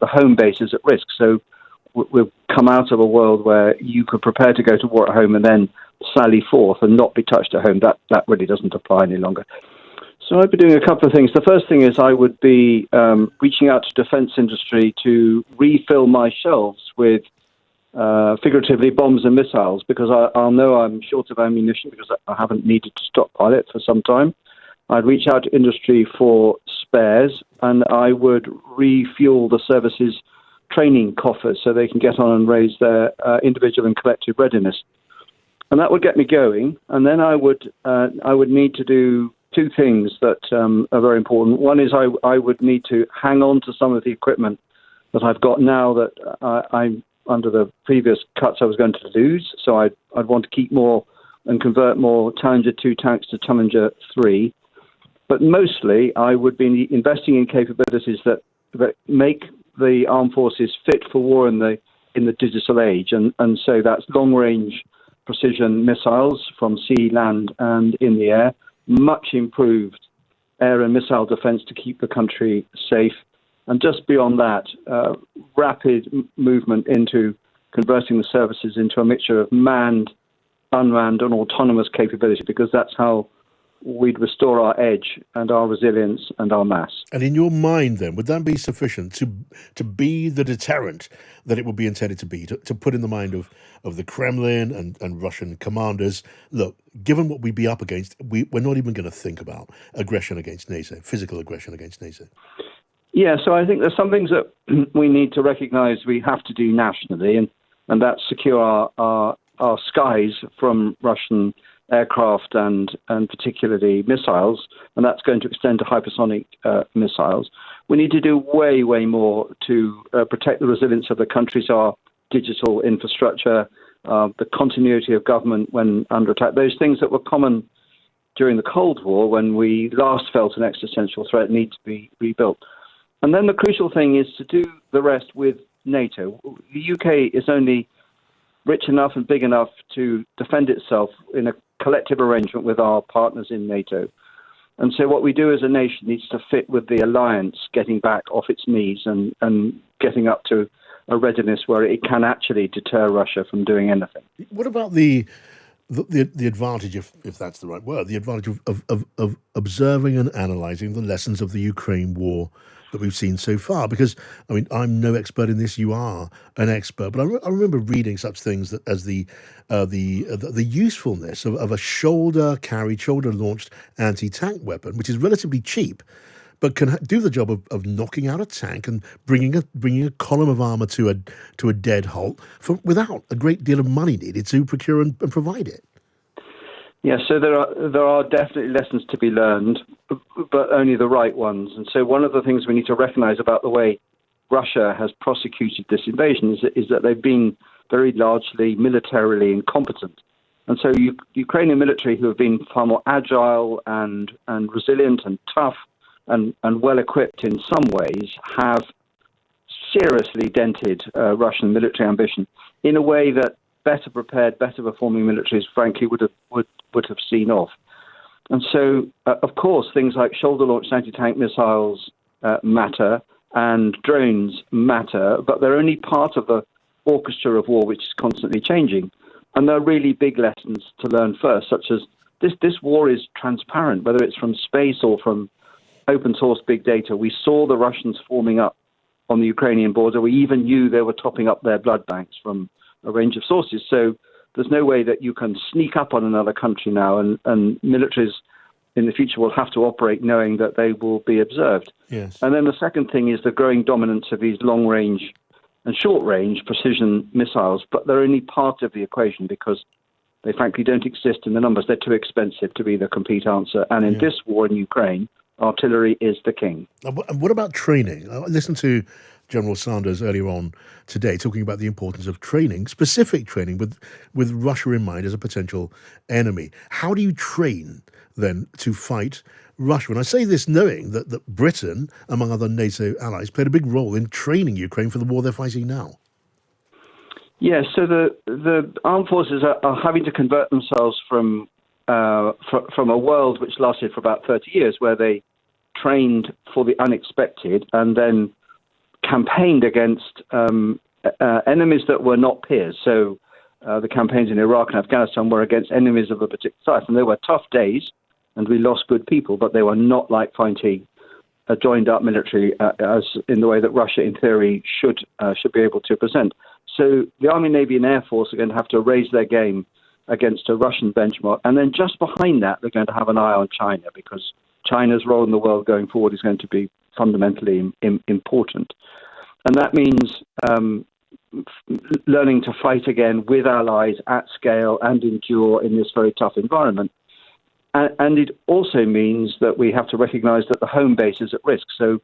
the home base is at risk. So we've come out of a world where you could prepare to go to war at home and then sally forth and not be touched at home. That really doesn't apply any longer. So I'd be doing a couple of things. The first thing is I would be reaching out to defence industry to refill my shelves with figuratively bombs and missiles, because I'll know I'm short of ammunition because I haven't needed to stockpile it for some time. I'd reach out to industry for spares, and I would refuel the services training coffers so they can get on and raise their individual and collective readiness. And that would get me going. And then I would need to do two things that are very important. One is I would need to hang on to some of the equipment that I've got now that I'm under the previous cuts I was going to lose. So I'd want to keep more and convert more Challenger 2 tanks to Challenger 3. But mostly I would be investing in capabilities that make the armed forces fit for war in the digital age. And so that's long-range precision missiles from sea, land, and in the air, much improved air and missile defense to keep the country safe. And just beyond that, rapid movement into converting the services into a mixture of manned, unmanned, and autonomous capability, because that's how we'd restore our edge and our resilience and our mass. And in your mind, then, would that be sufficient to be the deterrent that it would be intended to be, to put in the mind of the Kremlin and Russian commanders, look, given what we'd be up against, we're not even going to think about aggression against NATO, physical aggression against NATO? Yeah, so I think there's some things that we need to recognise we have to do nationally, and that's secure our skies from Russian aircraft and particularly missiles, and that's going to extend to hypersonic missiles. We need to do way, way more to protect the resilience of the country, so our digital infrastructure, the continuity of government when under attack, those things that were common during the Cold War when we last felt an existential threat need to be rebuilt. And then the crucial thing is to do the rest with NATO. The UK is only rich enough and big enough to defend itself in a collective arrangement with our partners in NATO. And so what we do as a nation needs to fit with the alliance getting back off its knees and getting up to a readiness where it can actually deter Russia from doing anything. What about the advantage, if that's the right word, the advantage of observing and analysing the lessons of the Ukraine war that we've seen so far? Because, I mean, I'm no expert in this. You are an expert, but I remember reading such things as the usefulness of a shoulder-launched anti-tank weapon, which is relatively cheap, but can do the job of knocking out a tank and bringing a column of armour to a dead halt without a great deal of money needed to procure and provide it. Yeah, so there are definitely lessons to be learned, but only the right ones. And so one of the things we need to recognise about the way Russia has prosecuted this invasion is that they've been very largely militarily incompetent. And so Ukrainian military, who have been far more agile and resilient and tough and well-equipped in some ways, have seriously dented Russian military ambition in a way that better prepared, better performing militaries, frankly, would have seen off. And so, of course, things like shoulder-launched anti-tank missiles matter and drones matter, but they're only part of the orchestra of war, which is constantly changing. And there are really big lessons to learn first, such as this war is transparent, whether it's from space or from open source big data. We saw the Russians forming up on the Ukrainian border. We even knew they were topping up their blood banks from a range of sources. So there's no way that you can sneak up on another country now, and militaries in the future will have to operate knowing that they will be observed. Yes. And then the second thing is the growing dominance of these long-range and short-range precision missiles, but they're only part of the equation because they frankly don't exist in the numbers. They're too expensive to be the complete answer. And in this war in Ukraine, artillery is the king. And what about training? I listened to General Sanders earlier on today talking about the importance of training, specific training with Russia in mind as a potential enemy. How do you train then to fight Russia? And I say this knowing that Britain, among other NATO allies, played a big role in training Ukraine for the war they're fighting now. Yes, so the armed forces are having to convert themselves from a world which lasted for about 30 years, where they trained for the unexpected and then campaigned against enemies that were not peers. So the campaigns in Iraq and Afghanistan were against enemies of a particular size, and they were tough days, and we lost good people, but they were not like fighting a joined-up military as in the way that Russia, in theory, should be able to present. So the Army, Navy, and Air Force are going to have to raise their game against a Russian benchmark, and then just behind that, they're going to have an eye on China, because China's role in the world going forward is going to be fundamentally important. And that means learning to fight again with allies at scale and endure in this very tough environment. And it also means that we have to recognize that the home base is at risk. So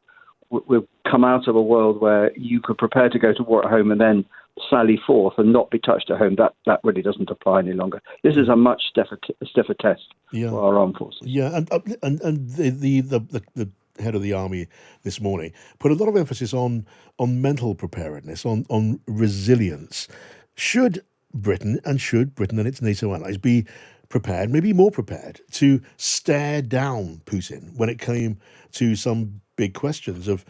we've come out of a world where you could prepare to go to war at home and then sally forth and not be touched at home. That really doesn't apply any longer. This is a much stiffer test for our armed forces. Yeah, and the head of the army this morning put a lot of emphasis on mental preparedness, on resilience. Should Britain and its NATO allies be prepared, maybe more prepared, to stare down Putin when it came to some big questions of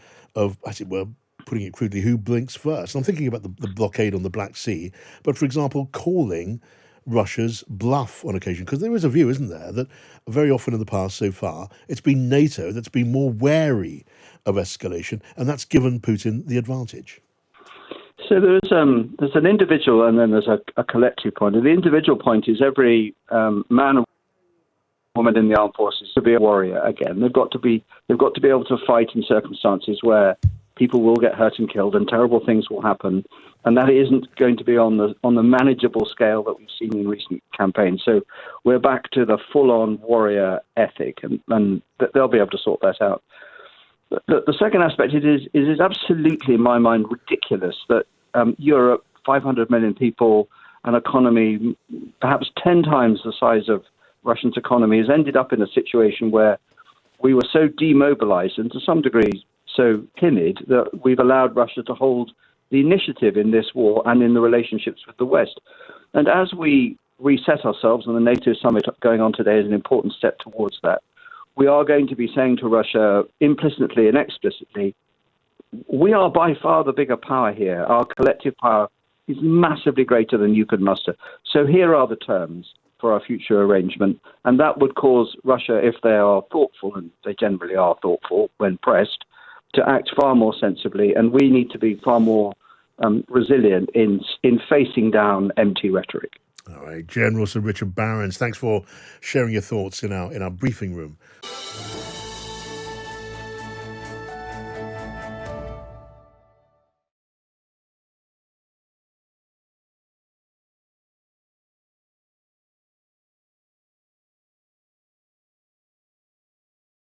as it were, putting it crudely, who blinks first? I'm thinking about the blockade on the Black Sea, but for example, calling Russia's bluff on occasion, because there is a view, isn't there, that very often in the past so far, it's been NATO that's been more wary of escalation, and that's given Putin the advantage. So there's an individual and then there's a collective point. And the individual point is every man or woman in the armed forces to be a warrior again. They've got to be able to fight in circumstances where people will get hurt and killed and terrible things will happen. And that isn't going to be on the manageable scale that we've seen in recent campaigns. So we're back to the full-on warrior ethic, and they'll be able to sort that out. The second aspect is absolutely, in my mind, ridiculous that Europe, 500 million people, an economy perhaps 10 times the size of Russia's economy, has ended up in a situation where we were so demobilized and to some degree so timid that we've allowed Russia to hold the initiative in this war and in the relationships with the West. And as we reset ourselves, and the NATO summit going on today is an important step towards that, we are going to be saying to Russia implicitly and explicitly, we are by far the bigger power here. Our collective power is massively greater than you could muster. So here are the terms for our future arrangement. And that would cause Russia, if they are thoughtful, and they generally are thoughtful when pressed, to act far more sensibly. And we need to be far more resilient in facing down empty rhetoric. All right, General Sir Richard Barrons, thanks for sharing your thoughts in our briefing room.